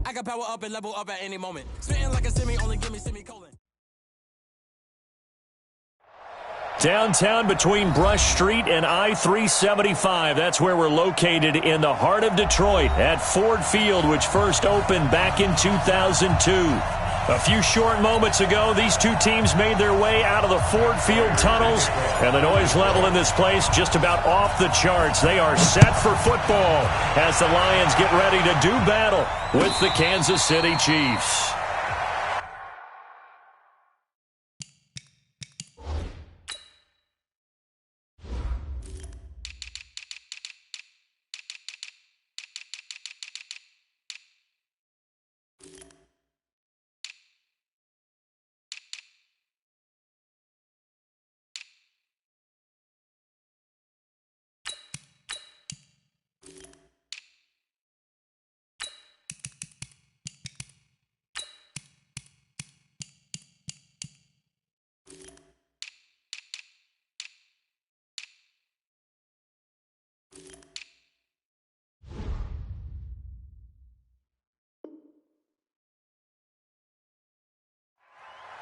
I got power up and level up at any moment. Spitting like a semi, only give me semicolon. Downtown between Brush Street and I-375. That's where we're located in the heart of Detroit at Ford Field, which first opened back in 2002. A few short moments ago, these two teams made their way out of the Ford Field tunnels, and the noise level in this place just about off the charts. They are set for football as the Lions get ready to do battle with the Kansas City Chiefs.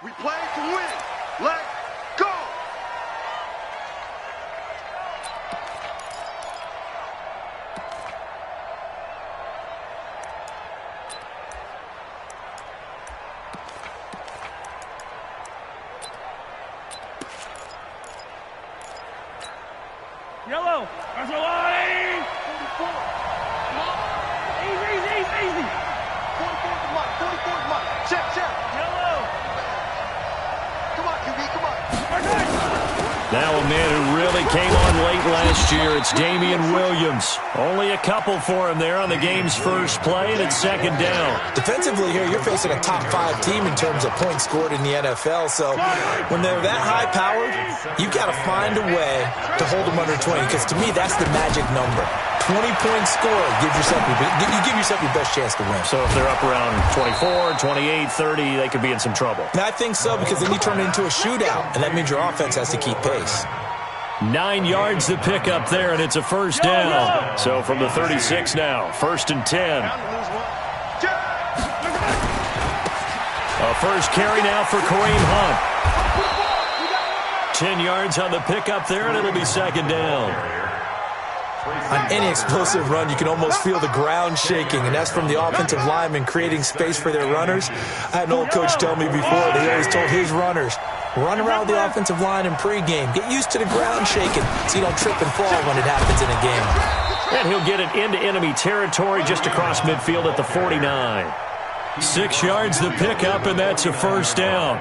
We play to win. Let's go! Yellow, that's a line! 44. Easy. 44 to Mike. 44 to Mike. Check. Yellow. Come on, QB, come on. Now a man who really came on late last year, it's Damian Williams. Only a couple for him there on the game's first play, and it's second down. Defensively here, you're facing a top-5 team in terms of points scored in the NFL, so when they're that high-powered, you got to find a way to hold them under 20, because to me, that's the magic number. 20-point score, you give yourself your best chance to win. So if they're up around 24, 28, 30, they could be in some trouble. And I think so, because then you turn it into a shootout, and that means your offense has to keep pace. 9 yards to pick up there, and it's a first down. So from the 36 now, 1st and 10. A first carry now for Kareem Hunt. 10 yards on the pickup there, and it'll be second down. On any explosive run, you can almost feel the ground shaking, and that's from the offensive linemen creating space for their runners. I had an old coach tell me before that he always told his runners, run around the offensive line in pregame. Get used to the ground shaking so you don't trip and fall when it happens in a game. And he'll get it into enemy territory just across midfield at the 49. 6 yards the pickup, and that's a first down.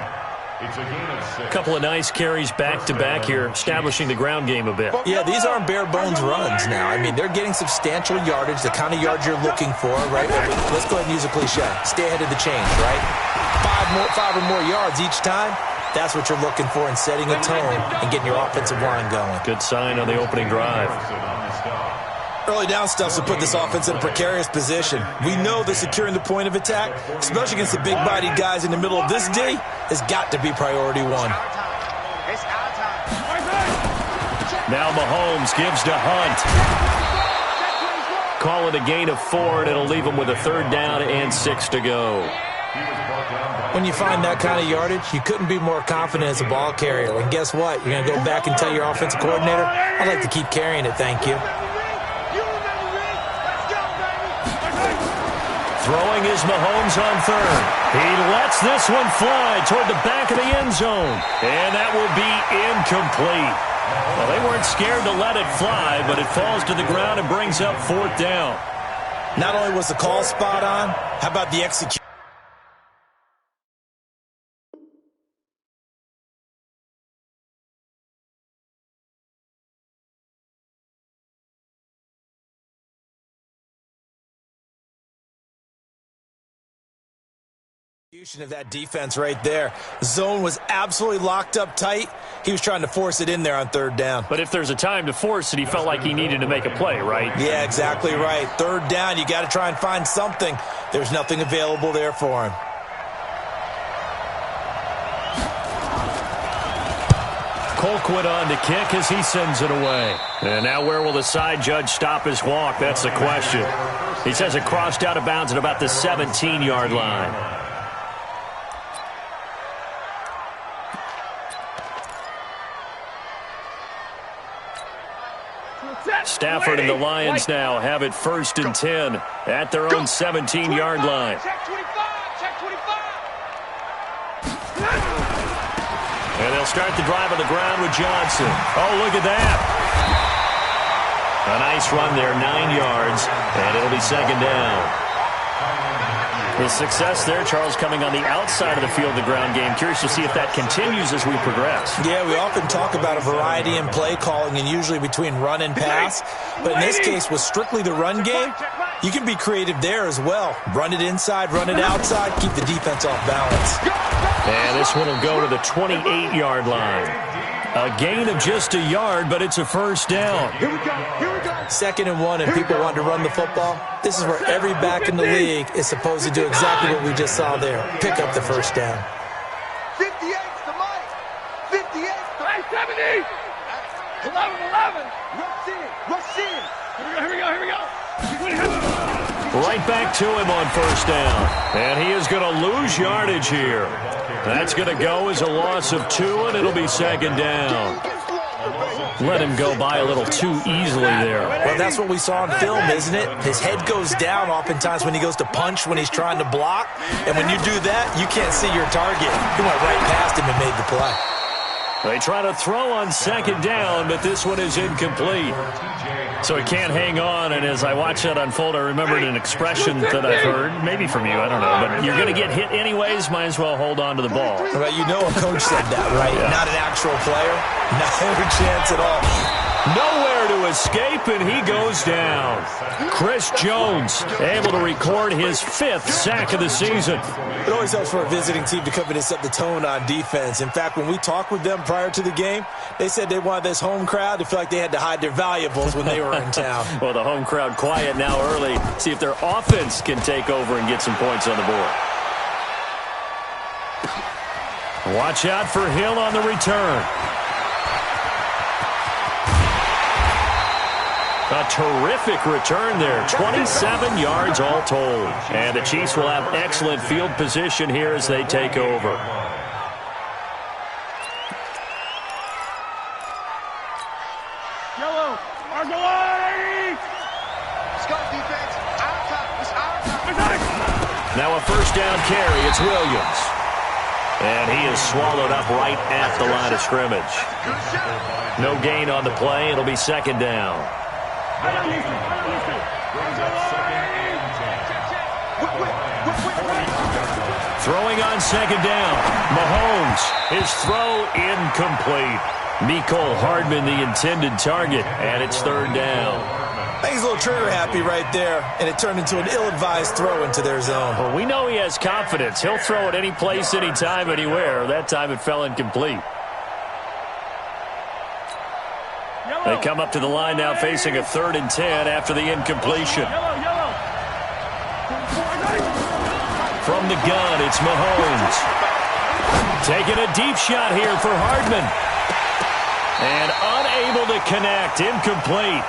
A couple of nice carries back-to-back here, establishing the ground game a bit. Yeah, these aren't bare-bones runs now. I mean, they're getting substantial yardage, the kind of yards you're looking for, right? Let's go ahead and use a cliche. Stay ahead of the change, right? Five or more yards each time. That's what you're looking for in setting a tone and getting your offensive line going. Good sign on the opening drive. Early down stuff to put this offense in a precarious position. We know that securing the point of attack, especially against the big-bodied guys in the middle of this D, has got to be priority one. Now Mahomes gives to Hunt. Call it a gain of 4, and it'll leave him with a third down and 6 to go. When you find that kind of yardage, you couldn't be more confident as a ball carrier. And guess what? You're going to go back and tell your offensive coordinator, I'd like to keep carrying it, thank you. Throwing is Mahomes on third. He lets this one fly toward the back of the end zone. And that will be incomplete. Well, they weren't scared to let it fly, but it falls to the ground and brings up 4th down. Not only was the call spot on, how about the execution? Of that defense right there. Zone was absolutely locked up tight. He was trying to force it in there on third down. But if there's a time to force it, he felt like he needed to make a play, right? Yeah, exactly right. Third down, you got to try and find something. There's nothing available there for him. Colquitt on to kick as he sends it away. And now where will the side judge stop his walk? That's the question. He says it crossed out of bounds at about the 17-yard line. Stafford and the Lions now have it 1st and 10 at their own 17-yard line. Check 25. Check 25. And they'll start the drive on the ground with Johnson. Oh, look at that. A nice run there, 9 yards, and it'll be 2nd down. The success there, Charles, coming on the outside of the field, the ground game. Curious to see if that continues as we progress. Yeah, we often talk about a variety in play calling and usually between run and pass. But in this case, with strictly the run game, you can be creative there as well. Run it inside, run it outside, keep the defense off balance. And this one will go to the 28-yard line. A gain of just a yard, but it's a 1st down. Here we go. Here we go. 2nd and 1, and people want to run the football. This is where every back in the league is supposed to do exactly what we just saw there. Pick up the 1st down. 58's the mic. 58's the 70. 11. Rush in. Rush in. Here we go. Right back to him on 1st down. And he is going to lose yardage here. That's going to go as a loss of 2, and it'll be 2nd down. Let him go by a little too easily there. Well, that's what we saw on film, isn't it? His head goes down oftentimes when he goes to punch when he's trying to block. And when you do that, you can't see your target. He went right past him and made the play. They try to throw on 2nd down, but this one is incomplete. So he can't hang on, and as I watch that unfold, I remembered an expression that I've heard, maybe from you, I don't know, but you're going to get hit anyways, might as well hold on to the ball. Well, you know a coach said that, right? Yeah. Not an actual player. No chance at all. Nowhere to escape, and he goes down. Chris Jones able to record his 5th sack of the season. It always helps for a visiting team to come in and set the tone on defense. In fact, when we talked with them prior to the game, they said they wanted this home crowd to feel like they had to hide their valuables when they were in town. Well, the home crowd quiet now early. See if their offense can take over and get some points on the board. Watch out for Hill on the return. A terrific return there. 27 yards all told. And the Chiefs will have excellent field position here as they take over. Yellow. Argolani. Let's go, defense. Our time. It's our time. Now a 1st down carry. It's Williams. And he is swallowed up right at the line of scrimmage. No gain on the play. It'll be 2nd down. Throwing on 2nd down. Mahomes. His throw incomplete. Mecole Hardman the intended target, and it's 3rd down. I think he's a little trigger happy right there, and it turned into an ill-advised throw into their zone. Well, we know he has confidence. He'll throw it any place, anytime, anywhere. That time it fell incomplete. They come up to the line now facing a 3rd and 10 after the incompletion. From the gun, it's Mahomes. Taking a deep shot here for Hardman. And unable to connect, incomplete.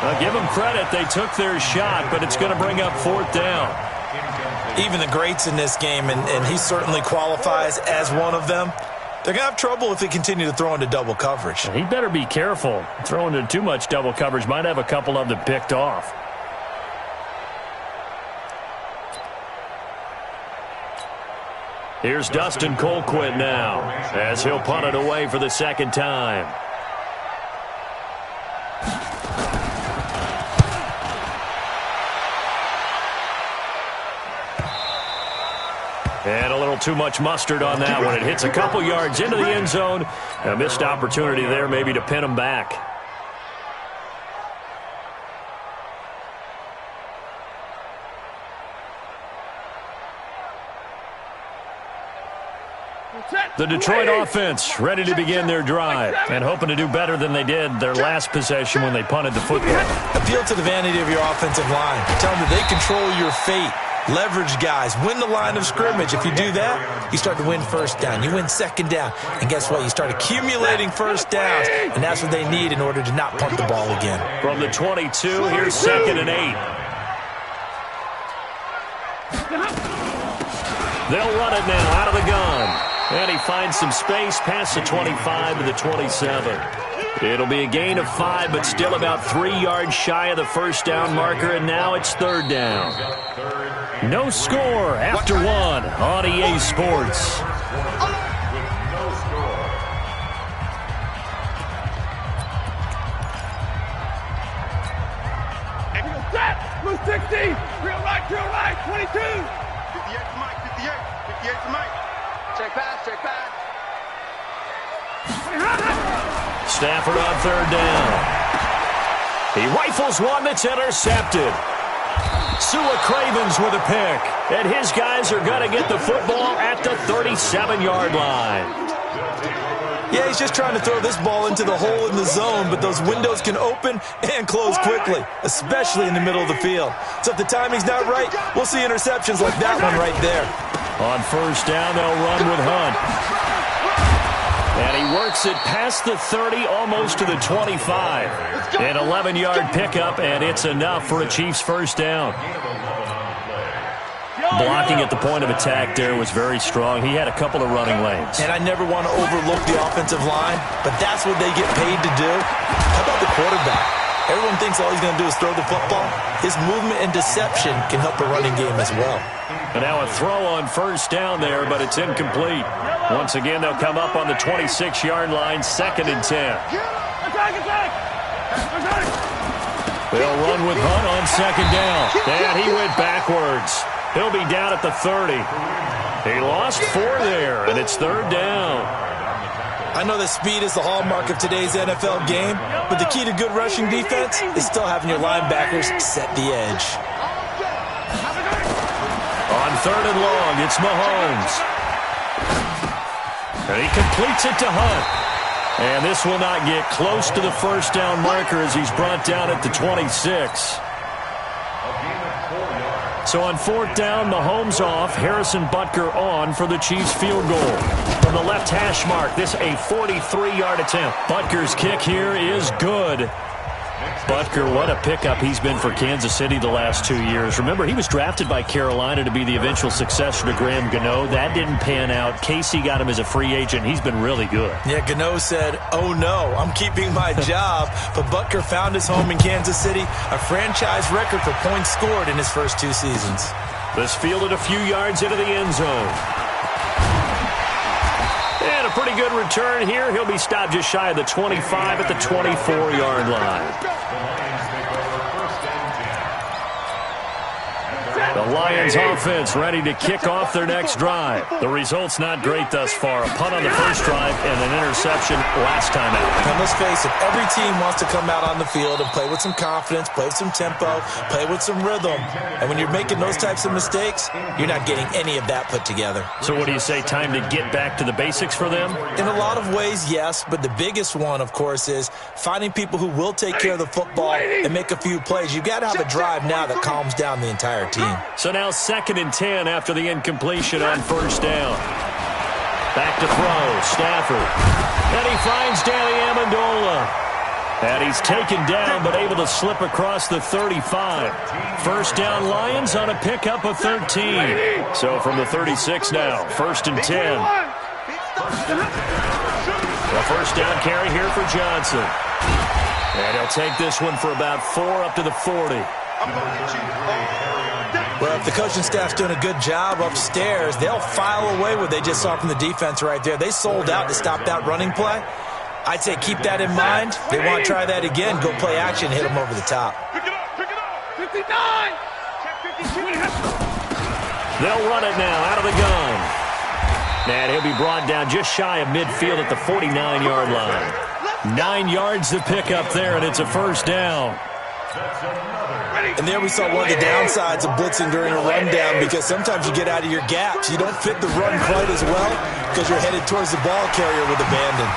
I'll give them credit, they took their shot, but it's going to bring up 4th down. Even the greats in this game, and he certainly qualifies as one of them, they're going to have trouble if they continue to throw into double coverage. He better be careful. Throwing into too much double coverage might have a couple of them picked off. Here's Dustin Colquitt now as he'll punt it away for the 2nd time. And a little too much mustard on that one. It hits a couple yards into the end zone. A missed opportunity there maybe to pin him back. The Detroit offense ready to begin their drive and hoping to do better than they did their last possession when they punted the football. Appeal to the vanity of your offensive line. Tell them that they control your fate. Leverage guys. Win the line of scrimmage. If you do that, you start to win first down. You win second down. And guess what? You start accumulating first downs. And that's what they need in order to not punt the ball again. From the 22, here's 2nd and 8. They'll run it now out of the gun. And he finds some space past the 25 to the 27. It'll be a gain of 5, but still about 3 yards shy of the first down marker, and now it's 3rd down. No score after 1 on EA Sports. Move 60. Real right, 22. 58 to Mike, 58 to Mike. Check pass. Stafford on 3rd down. He rifles one that's intercepted. Sua Cravens with a pick. And his guys are going to get the football at the 37-yard line. Yeah, he's just trying to throw this ball into the hole in the zone, but those windows can open and close quickly, especially in the middle of the field. So if the timing's not right, we'll see interceptions like that one right there. On 1st down, they'll run with Hunt. And he works it past the 30, almost to the 25. An 11-yard pickup, and it's enough for a Chiefs first down. Blocking at the point of attack there was very strong. He had a couple of running lanes. And I never want to overlook the offensive line, but that's what they get paid to do. How about the quarterback? Everyone thinks all he's going to do is throw the football. His movement and deception can help a running game as well. And now a throw on 1st down there, but it's incomplete. Once again, they'll come up on the 26-yard line, 2nd and 10. They'll run with Hunt on 2nd down. And he went backwards. He'll be down at the 30. He lost 4 there, and it's 3rd down. I know that speed is the hallmark of today's NFL game, but the key to good rushing defense is still having your linebackers set the edge. On 3rd and long, it's Mahomes. And he completes it to Hunt. And this will not get close to the first down marker as he's brought down at the 26. So on 4th down, Mahomes off, Harrison Butker on for the Chiefs field goal. From the left hash mark, this a 43-yard attempt. Butker's kick here is good. Butker, what a pickup he's been for Kansas City the last 2 years. Remember, he was drafted by Carolina to be the eventual successor to Graham Gano. That didn't pan out. Casey got him as a free agent. He's been really good. Yeah, Gano said, oh no, I'm keeping my job. But Butker found his home in Kansas City, a franchise record for points scored in his first 2 seasons. This fielded a few yards into the end zone. And a pretty good return here. He'll be stopped just shy of the 25 at the 24-yard line. The Lions offense ready to kick off their next drive. The result's not great thus far. A punt on the first drive and an interception last time out. And let's face it, every team wants to come out on the field and play with some confidence, play with some tempo, play with some rhythm. And when you're making those types of mistakes, you're not getting any of that put together. So what do you say, time to get back to the basics for them? In a lot of ways, yes, but the biggest one, of course, is finding people who will take care of the football and make a few plays. You've got to have a drive now that calms down the entire team. So now 2nd and 10 after the incompletion on 1st down. Back to throw, Stafford. And he finds Danny Amendola. And he's taken down but able to slip across the 35. 1st down Lions on a pickup of 13. So from the 36 now, 1st and 10. The 1st down carry here for Johnson. And he'll take this one for about 4 up to the 40. Well, if the coaching staff's doing a good job upstairs, they'll file away what they just saw from the defense right there. They sold out to stop that running play. I'd say keep that in mind. They want to try that again. Go play action, hit them over the top. Pick it up. 59. They'll run it now out of the gun. And he'll be brought down just shy of midfield at the 49-yard line. 9 yards to pick up there, and it's a 1st down. And there we saw one of the downsides of blitzing during a rundown, because sometimes you get out of your gaps. You don't fit the run quite as well because you're headed towards the ball carrier with abandon.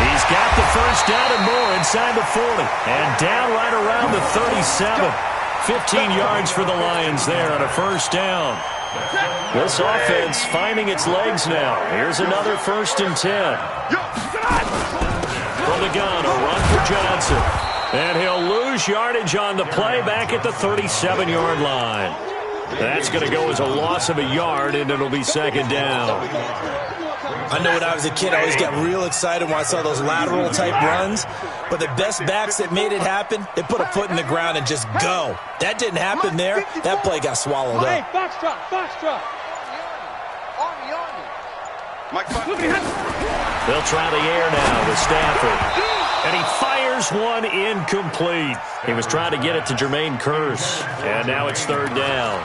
He's got the 1st down and more inside the 40. And down right around the 37. 15 yards for the Lions there on a first down. This offense finding its legs now. Here's another 1st and 10. From the gun, a run for Johnson. And he'll lose yardage on the play back at the 37-yard line. That's going to go as a loss of a yard, and it'll be 2nd down. I know when I was a kid, I always got real excited when I saw those lateral-type runs. But the best backs that made it happen, they put a foot in the ground and just go. That didn't happen there. That play got swallowed up. Foxtrot. They'll try the air now with Stafford. And he fires one incomplete. He was trying to get it to Jermaine Kearse. And now it's 3rd down.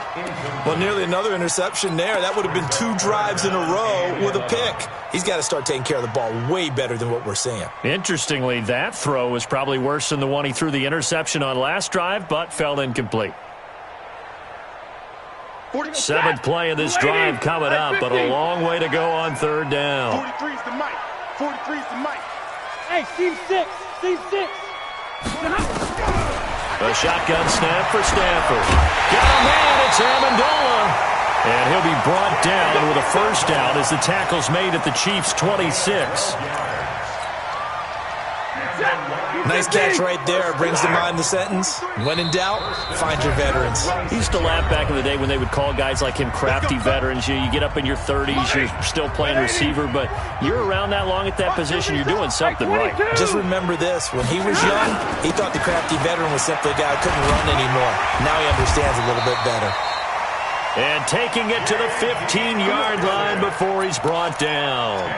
Well, nearly another interception there. That would have been 2 drives in a row with a pick. He's got to start taking care of the ball way better than what we're seeing. Interestingly, that throw was probably worse than the one he threw the interception on last drive, but fell incomplete. 7th play of this drive coming up, but a long way to go on 3rd down. 43's the mic. 43's the mic. Hey, C6. A shotgun snap for Stafford. Got a man, it's Amendola. And he'll be brought down with a 1st down as the tackle's made at the Chiefs' 26. Nice catch right there. Brings to mind the sentence, when in doubt, find your veterans. He used to laugh back in the day when they would call guys like him crafty veterans. You get up in your 30s, you're still playing receiver, but you're around that long at that position, you're doing something right. Just remember this. When he was young, he thought the crafty veteran was simply a guy who couldn't run anymore. Now he understands a little bit better. And taking it to the 15-yard line before he's brought down.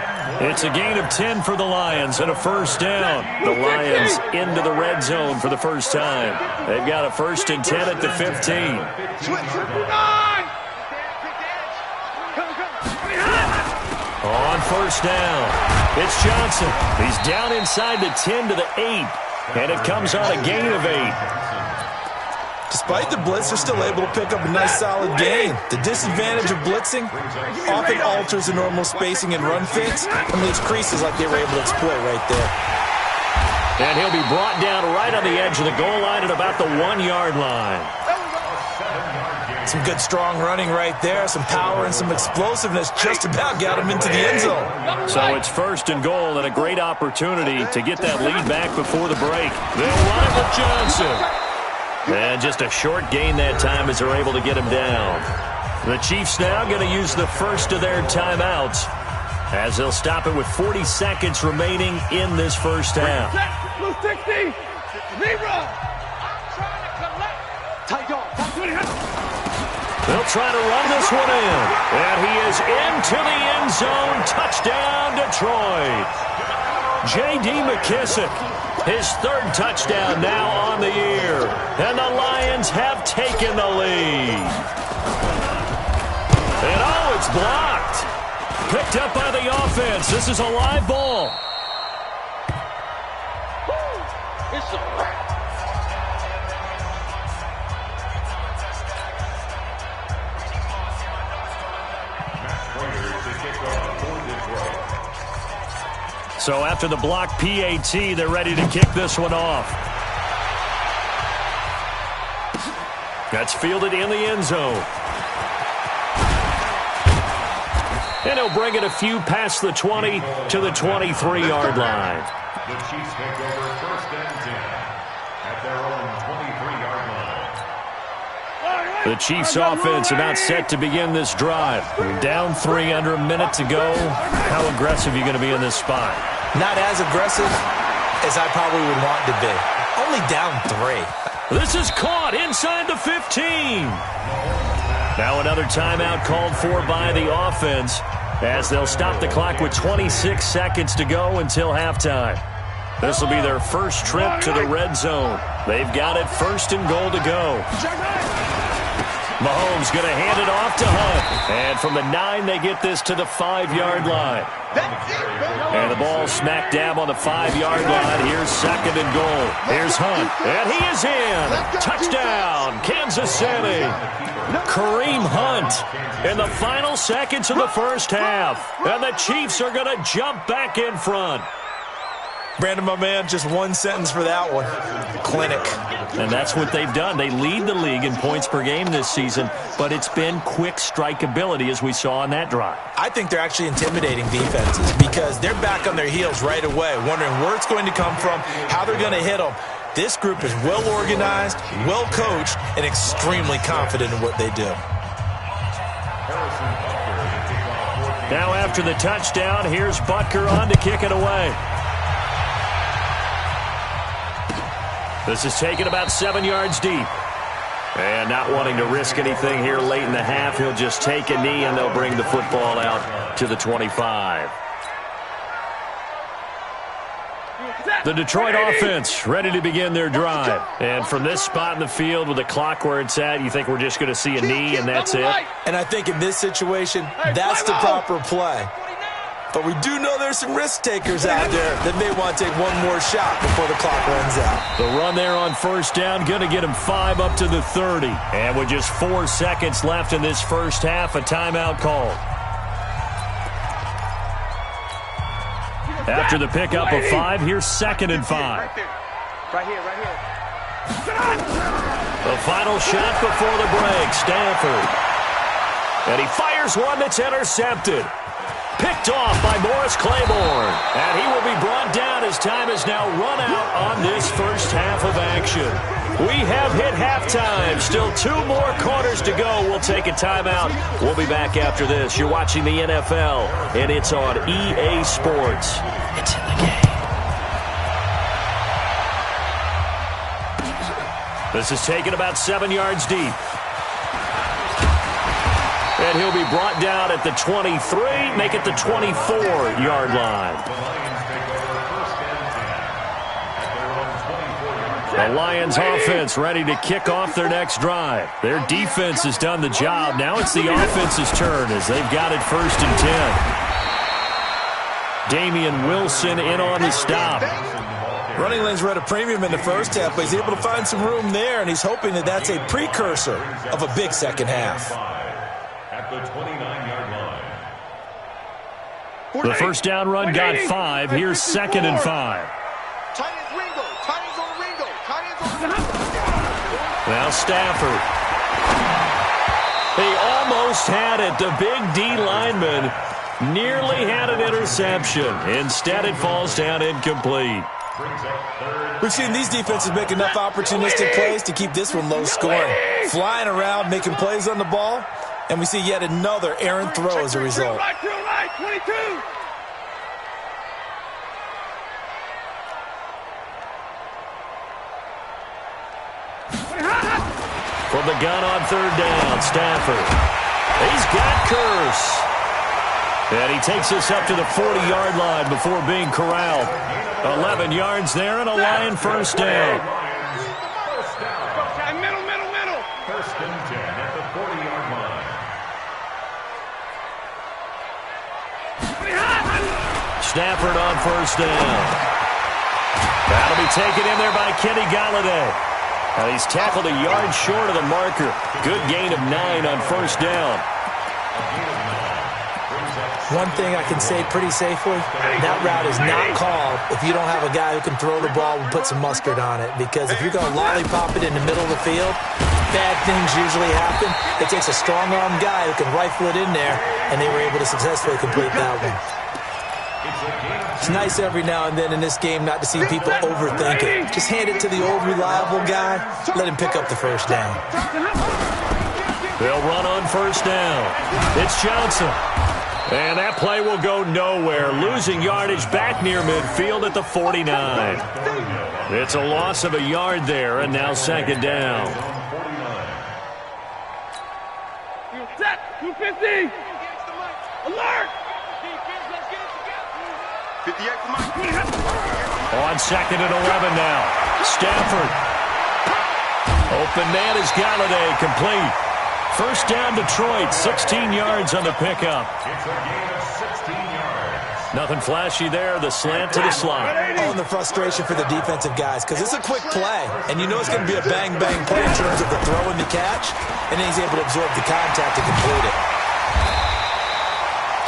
It's a gain of 10 for the Lions and a 1st down. The Lions into the red zone for the first time. They've got a 1st and 10 at the 15. On 1st down, it's Johnson. He's down inside the 10 to the 8. And it comes on a gain of 8. Despite the blitz, they're still able to pick up a nice solid gain. The disadvantage of blitzing often alters the normal spacing and run fits and leaves creases like they were able to exploit right there. And he'll be brought down right on the edge of the goal line at about the 1-yard line. Some good strong running right there, some power and some explosiveness just about got him into the end zone. So it's 1st and goal and a great opportunity to get that lead back before the break. They'll run it with Johnson. And just a short gain that time as they're able to get him down. The Chiefs now going to use the first of their timeouts as they'll stop it with 40 seconds remaining in this first half. Blue 60. Rerun. They'll try to run this one in. And he is into the end zone. Touchdown, Detroit. J.D. McKissick. His 3rd touchdown now on the year. And the Lions have taken the lead. And it's blocked. Picked up by the offense. This is a live ball. It's a wrap. So after the block PAT, they're ready to kick this one off. That's fielded in the end zone. And he'll bring it a few past the 20 to the 23-yard line. The Chiefs take over 1st and 10 at their own 23-yard line. The Chiefs offense about set to begin this drive. Down 3 under a minute to go. How aggressive are you going to be in this spot? Not as aggressive as I probably would want to be. Only down 3. This is caught inside the 15. Now another timeout called for by the offense as they'll stop the clock with 26 seconds to go until halftime. This will be their first trip to the red zone. They've got it 1st and goal to go. Mahomes going to hand it off to Hunt. And from the 9, they get this to the 5-yard line. And the ball smack dab on the 5-yard line. Here's 2nd and goal. Here's Hunt. And he is in. Touchdown, Kansas City. Kareem Hunt in the final seconds of the first half. And the Chiefs are going to jump back in front. Brandon, my man, just one sentence for that one. Clinic. And that's what they've done. They lead the league in points per game this season, but it's been quick strike ability as we saw on that drive. I think they're actually intimidating defenses because they're back on their heels right away, wondering where it's going to come from, how they're going to hit them. This group is well organized, well coached, and extremely confident in what they do. Now after the touchdown, here's Butker on to kick it away. This is taken about 7 yards deep. And not wanting to risk anything here late in the half, he'll just take a knee and they'll bring the football out to the 25. The Detroit offense ready to begin their drive. And from this spot in the field with the clock where it's at, you think we're just going to see a knee and that's it? And I think in this situation, that's the proper play. But we do know there's some risk takers out there that may want to take one more shot before the clock runs out. The run there on first down, going to get him 5 up to the 30. And with just 4 seconds left in this first half, a timeout called. After the pickup of 5, here's 2nd and 5. Right here. The final shot before the break, Stanford. And he fires one that's intercepted. Picked off by Morris Claiborne. And he will be brought down as time has now run out on this first half of action. We have hit halftime. Still 2 more quarters to go. We'll take a timeout. We'll be back after this. You're watching the NFL, and it's on EA Sports. It's in the game. This is taken about 7 yards deep. And he'll be brought down at the 23, make it the 24-yard line. The Lions offense ready to kick off their next drive. Their defense has done the job. Now it's the offense's turn as they've got it 1st and 10. Damian Wilson in on the stop. Running lanes were at a premium in the first half, but he's able to find some room there, and he's hoping that that's a precursor of a big second half. At the 29-yard line. The first down run got 5. Here's 2nd and 5. Now Stafford. He almost had it. The big D lineman nearly had an interception. Instead, it falls down incomplete. We've seen these defenses make enough opportunistic plays to keep this one low scoring. Flying around, making plays on the ball, and we see yet another errant throw as a result. Right, 22. From the gun on 3rd down, Stafford. He's got Curse. And he takes us up to the 40-yard line before being corralled. 11 yards there and a Lion first down. Middle. 1st and 10 at the 40-yard line. Stafford on first down. That'll be taken in there by Kenny Galladay. And he's tackled a yard short of the marker. Good gain of 9 on first down. One thing I can say pretty safely, that route is not called if you don't have a guy who can throw the ball and put some mustard on it. Because if you're going to lollipop it in the middle of the field, bad things usually happen. It takes a strong-armed guy who can rifle it in there, and they were able to successfully complete that one. It's nice every now and then in this game not to see people overthink it. Just hand it to the old reliable guy, let him pick up the first down. They'll run on first down. It's Johnson. And that play will go nowhere. Losing yardage back near midfield at the 49. It's a loss of a yard there, and now 2nd down. Set, 250. Alert. On 2nd and 11 now. Stafford. Open man is Galladay, complete. First down Detroit, 16 yards on the pickup. It's a gain of 16 yards. Nothing flashy there, the slant to the slot. Oh, and the frustration for the defensive guys, because it's a quick play, and you know it's going to be a bang-bang play in terms of the throw and the catch, and then he's able to absorb the contact to complete it.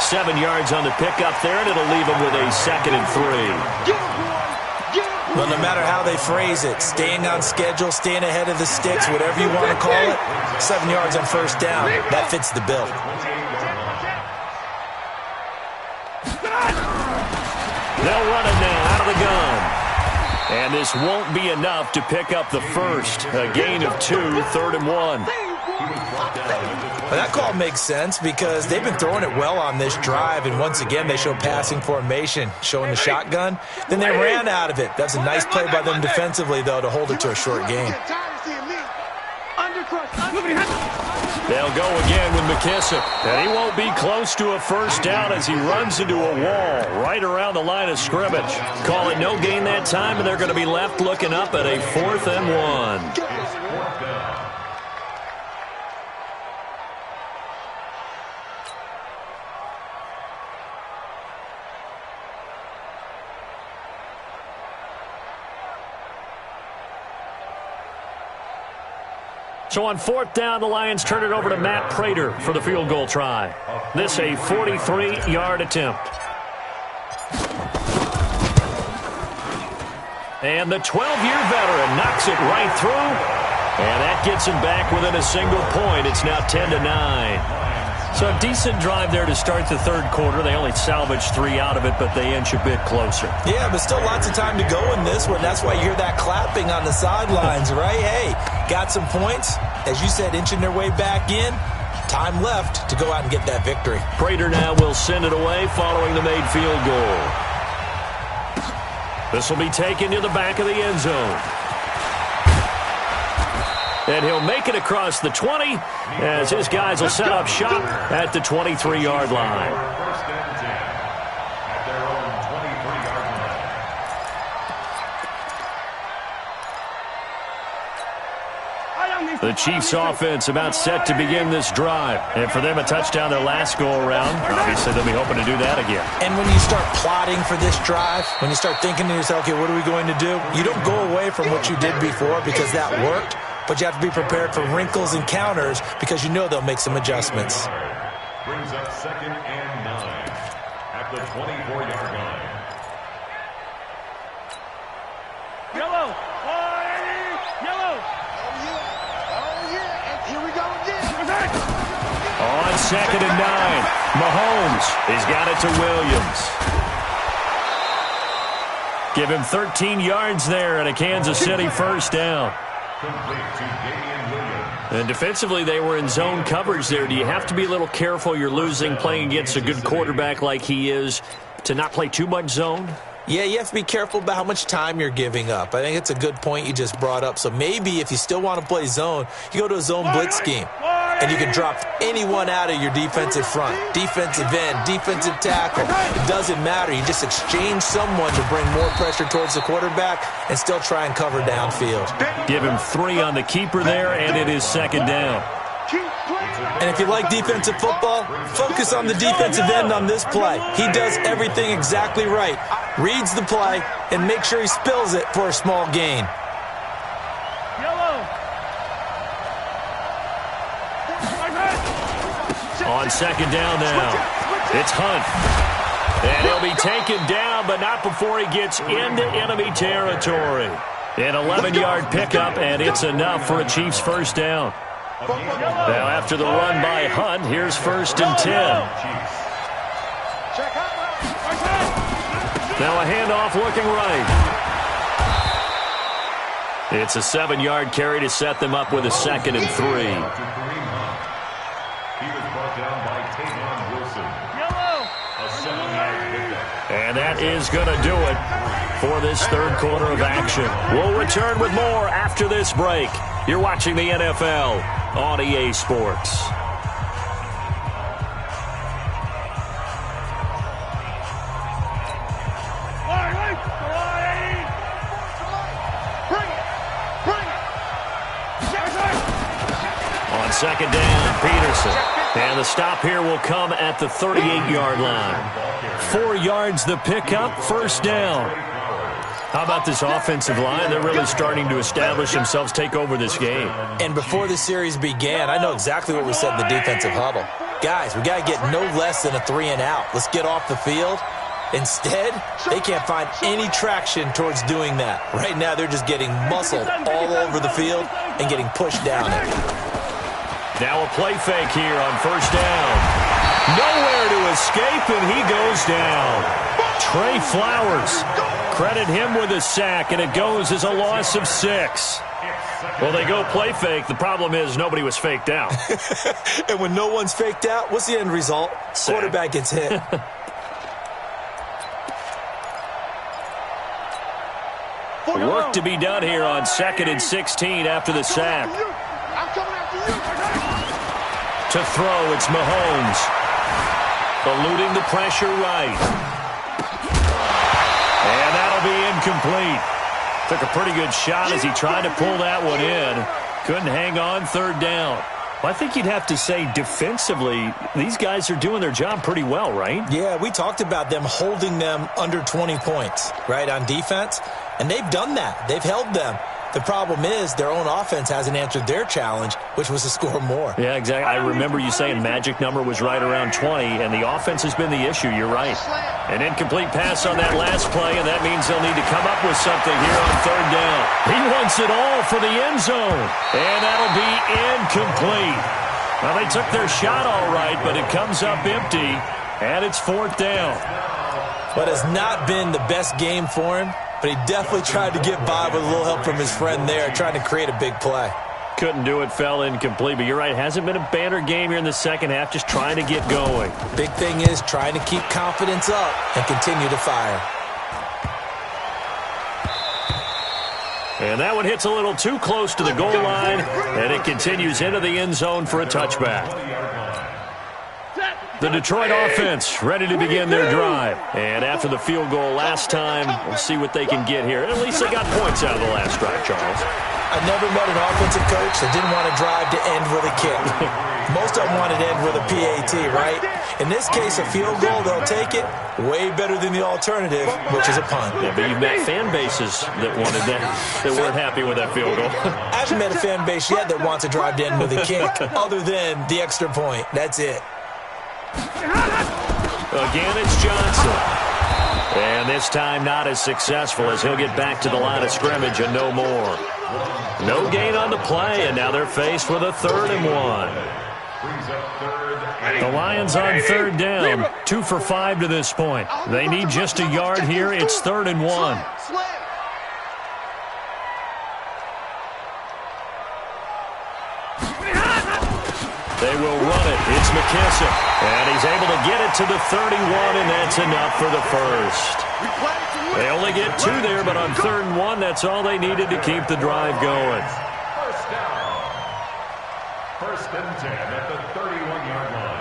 7 yards on the pickup there, and it'll leave him with a 2nd and 3. Well, no matter how they phrase it, staying on schedule, staying ahead of the sticks, whatever you want to call it, 7 yards on first down, that fits the bill. They'll run it now out of the gun. And this won't be enough to pick up the first. A gain of 2, 3rd and 1. Well, that call makes sense because they've been throwing it well on this drive, and once again they show passing formation, showing the shotgun. Then they ran out of it. That's a nice play by them defensively, though, to hold it to a short gain. They'll go again with McKissick. And he won't be close to a first down as he runs into a wall right around the line of scrimmage. Call it no gain that time, and they're going to be left looking up at a 4th and 1. So on 4th down, the Lions turn it over to Matt Prater for the field goal try. This a 43-yard attempt. And the 12-year veteran knocks it right through. And that gets him back within a single point. It's now 10-9. So a decent drive there to start the third quarter. They only salvaged 3 out of it, but they inch a bit closer. Yeah, but still lots of time to go in this one. That's why you hear that clapping on the sidelines, right? Hey, got some points. As you said, inching their way back in. Time left to go out and get that victory. Prater now will send it away following the made field goal. This will be taken to the back of the end zone. And he'll make it across the 20 as his guys will set up shop at the 23-yard line. First and 10 at their own 23-yard line. The Chiefs offense about set to begin this drive. And for them, a touchdown their last go-around. Obviously, they'll be hoping to do that again. And when you start plotting for this drive, when you start thinking to yourself, okay, what are we going to do? You don't go away from what you did before because that worked. But you have to be prepared for wrinkles and counters because you know they'll make some adjustments. Brings up 2nd and 9 at the 24-yard line. Yellow. Yellow. Oh, yeah. And here we go again. On 2nd and 9, Mahomes has got it to Williams. Give him 13 yards there and a Kansas City first down. And defensively, they were in zone coverage there. Do you have to be a little careful? You're losing, playing against a good quarterback like he is, to not play too much zone? Yeah, you have to be careful about how much time you're giving up. I think it's a good point you just brought up. So maybe if you still want to play zone, you go to a zone blitz scheme. And you can drop anyone out of your defensive front, defensive end, defensive tackle. It doesn't matter. You just exchange someone to bring more pressure towards the quarterback and still try and cover downfield. Give him 3 on the keeper there, and it is 2nd down. And if you like defensive football, focus on the defensive end on this play. He does everything exactly right. Reads the play and makes sure he spills it for a small gain. On 2nd down now, it's Hunt. And he'll be taken down, but not before he gets into enemy territory. An 11-yard pickup, and it's enough for a Chiefs first down. Now after the run by Hunt, here's 1st and 10. Now a handoff looking right. It's a 7-yard carry to set them up with a 2nd and 3. And that is going to do it for this third quarter of action. We'll return with more after this break. You're watching the NFL on EA Sports. On 2nd down, Peterson. And the stop here will come at the 38-yard line. 4 yards the pickup, first down. How about this offensive line? They're really starting to establish themselves, take over this game. And before the series began, I know exactly what we said in the defensive huddle. Guys, we got to get no less than a 3 and out. Let's get off the field Instead, they can't find any traction towards doing that. Right now, they're just getting muscled all over the field and getting pushed down it. Now a play fake here on first down. Nowhere to escape, and he goes down. Trey Flowers, credit him with a sack, and it goes as a loss of 6. Well, they go play fake. The problem is nobody was faked out. And when no one's faked out, what's the end result? Sack. Quarterback gets hit. Work to be done here on 2nd and 16 after the sack. To throw, it's Mahomes. Eluding the pressure right. And that'll be incomplete. Took a pretty good shot as he tried to pull that one in. Couldn't hang on 3rd down. Well, I think you'd have to say defensively, these guys are doing their job pretty well, right? Yeah, we talked about them holding them under 20 points, right, on defense. And they've done that. They've held them. The problem is their own offense hasn't answered their challenge, which was to score more. Yeah, exactly. I remember you saying magic number was right around 20, and the offense has been the issue. You're right. An incomplete pass on that last play, and that means they'll need to come up with something here on 3rd down. He wants it all for the end zone, and that'll be incomplete. Well, they took their shot all right, but it comes up empty, and it's 4th down. But it's not been the best game for him. But he definitely tried to get by with a little help from his friend there, trying to create a big play. Couldn't do it, fell incomplete. But you're right, hasn't been a banner game here in the second half, just trying to get going. Big thing is trying to keep confidence up and continue to fire. And that one hits a little too close to the goal line, and it continues into the end zone for a touchback. The Detroit offense ready to begin their drive. And after the field goal last time, we'll see what they can get here. At least they got points out of the last drive, Charles. I never met an offensive coach that didn't want to drive to end with a kick. Most of them wanted to end with a PAT, right? In this case, a field goal, they'll take it. Way better than the alternative, which is a punt. Yeah, but you've met fan bases that wanted that, that weren't happy with that field goal. I haven't met a fan base yet that wants to drive to end with a kick, other than the extra point. That's it. Again, it's Johnson. And this time not as successful as he'll get back to the line of scrimmage and no more. No gain on the play, and now they're faced with a 3rd and 1. The Lions on 3rd down, 2 for 5 to this point. They need just a yard here. It's 3rd and 1. They will run it. It's McKissick. And he's able to get it to the 31, and that's enough for the first. They only get 2 there, but on 3rd and 1, that's all they needed to keep the drive going. First down. 1st and 10 at the 31-yard line.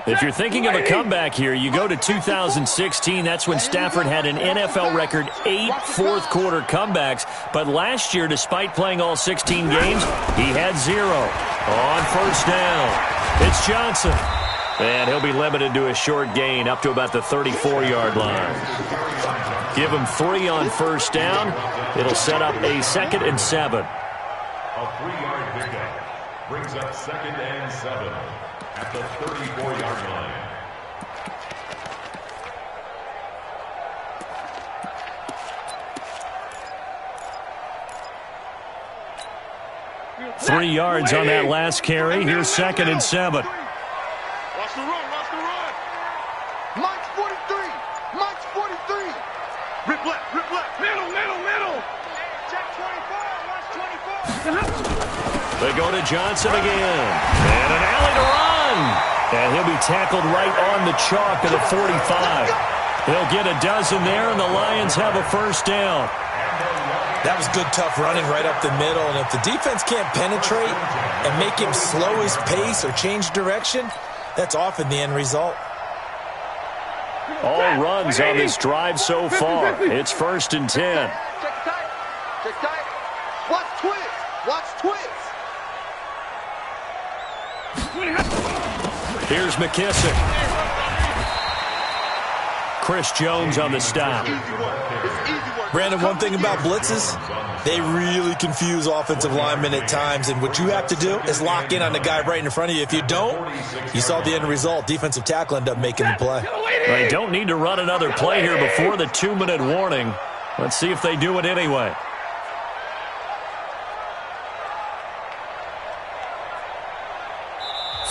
If you're thinking of a comeback here, you go to 2016. That's when Stafford had an NFL record 8 fourth-quarter comebacks. But last year, despite playing all 16 games, he had 0. On 1st down, it's Johnson. And he'll be limited to a short gain up to about the 34-yard line. Give him 3 on 1st down. It'll set up a 2nd and 7. A 3-yard pickup brings up 2nd and 7. At the 34-yard line. Three yards on that last carry. Here's 2nd and 7. Watch the run, watch the run. Mike's 43. Mike's 43. Rip left, middle, middle, middle. Check 24, watch 24. They go to Johnson again. And an alley to run. And he'll be tackled right on the chalk of the 45. He'll get a dozen there, and the Lions have a 1st down. That was good, tough running right up the middle. And if the defense can't penetrate and make him slow his pace or change direction, that's often the end result. All runs on this drive so far. It's 1st and 10. Check tight. Check tight. Watch twist. Watch twist. Here's McKissick. Chris Jones on the stop. Brandon, one thing about blitzes, they really confuse offensive linemen at times, and what you have to do is lock in on the guy right in front of you. If you don't, you saw the end result. Defensive tackle ended up making the play. They don't need to run another play here before the 2-minute warning. Let's see if they do it anyway.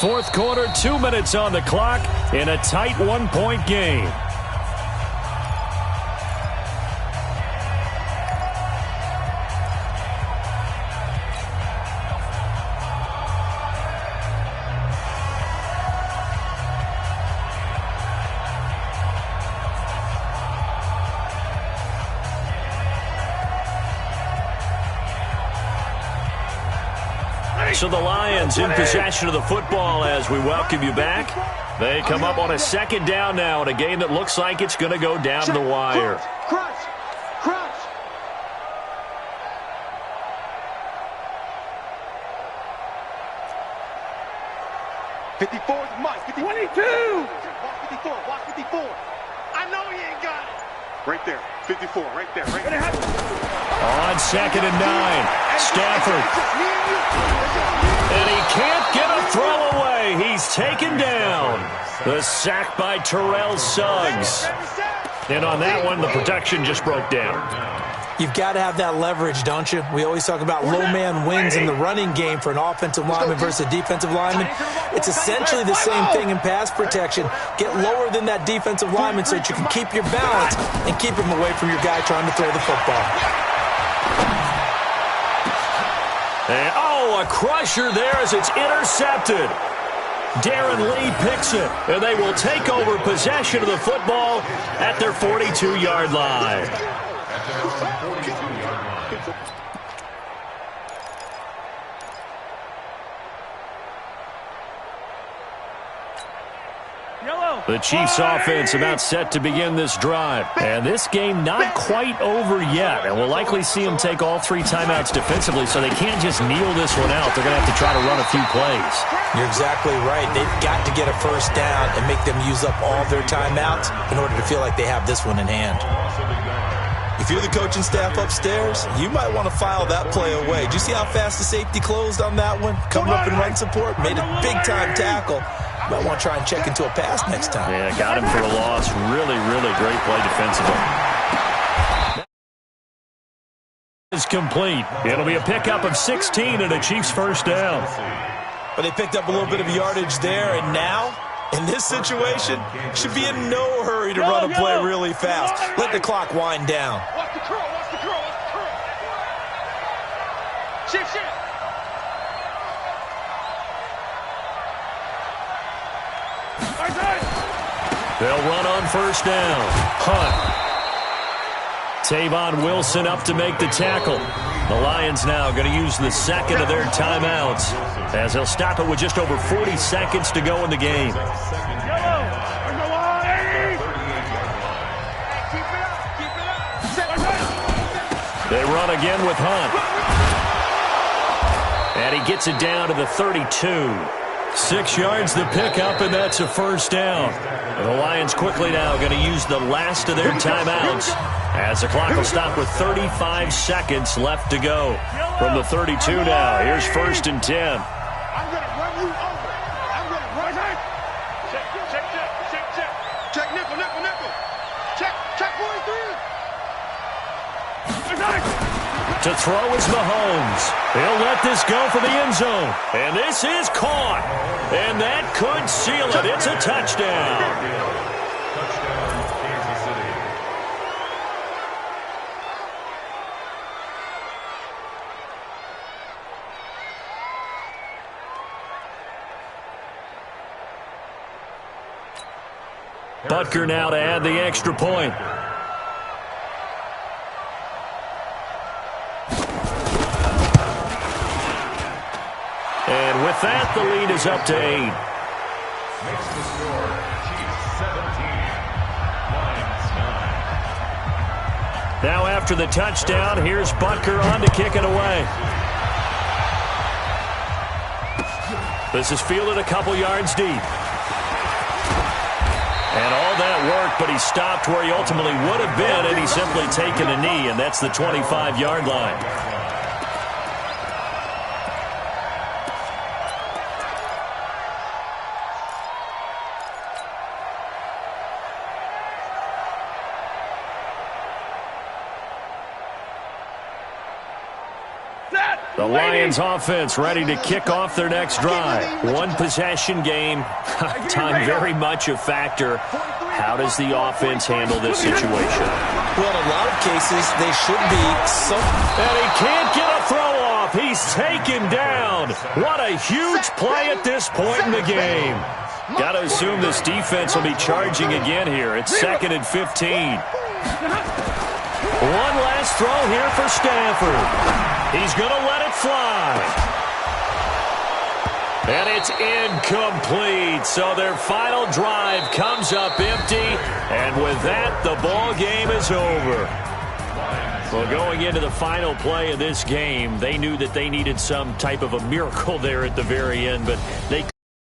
Fourth quarter, 2 minutes on the clock in a tight one-point game. So the Lions in possession of the football as we welcome you back. They come up on a second down now in a game that looks like it's going to go down the wire. Crunch. 54 is Mike. 22. Watch 54. I know he ain't got it. Right there. 54. Right there. On 2nd and 9. Stafford. And he can't get a throw away. He's taken down. The sack by Terrell Suggs. And on that one, the protection just broke down. You've got to have that leverage, don't you? We always talk about low man wins in the running game for an offensive lineman versus a defensive lineman. It's essentially the same thing in pass protection. Get lower than that defensive lineman so that you can keep your balance and keep him away from your guy trying to throw the football. And, a crusher there as it's intercepted. Darren Lee picks it, and they will take over possession of the football at their 42-yard line. The Chiefs offense about set to begin this drive. And this game not quite over yet. And we'll likely see them take all 3 timeouts defensively, so they can't just kneel this one out. They're going to have to try to run a few plays. You're exactly right. They've got to get a first down and make them use up all their timeouts in order to feel like they have this one in hand. If you're the coaching staff upstairs, you might want to file that play away. Did you see how fast the safety closed on that one? Coming up in run support, made a big-time tackle. You might want to try and check into a pass next time. Yeah, got him for a loss. Really, really great play defensively. Is complete. It'll be a pickup of 16 and a Chiefs first down. But they picked up a little bit of yardage there, and now, in this situation, should be in no hurry to run a play really fast. Let the clock wind down. Watch the curl. Shift. They'll run on first down. Hunt. Tavon Wilson up to make the tackle. The Lions now going to use the second of their timeouts as they'll stop it with just over 40 seconds to go in the game. They run again with Hunt. And he gets it down to the 32. 6 yards the pickup, and that's a first down. And the Lions quickly now going to use the last of their timeouts as the clock will stop with 35 seconds left to go. From the 32 now, here's 1st and 10. I'm going to run you over. I'm going to run it. Check nickel. Check 43. To throw is Mahomes. He'll let this go for the end zone. And this is caught. And that could seal it. It's a touchdown. Butker now to add the extra point. And with that, the lead is up to 8. Makes the score Chiefs 17, Lions 9. Now after the touchdown, here's Butker on to kick it away. This is fielded a couple yards deep. And all that work, but he stopped where he ultimately would have been had he simply taken a knee, and that's the 25-yard line. The Lions offense ready to kick off their next drive. One possession game. Time very much a factor. How does the offense handle this situation? Well, in a lot of cases, they should be so... And he can't get a throw off. He's taken down. What a huge play at this point in the game. Got to assume this defense will be charging again here. It's 2nd and 15. One last throw here for Stanford. He's going to let it fly. And it's incomplete. So their final drive comes up empty. And with that, the ball game is over. Well, going into the final play of this game, they knew that they needed some type of a miracle there at the very end, but they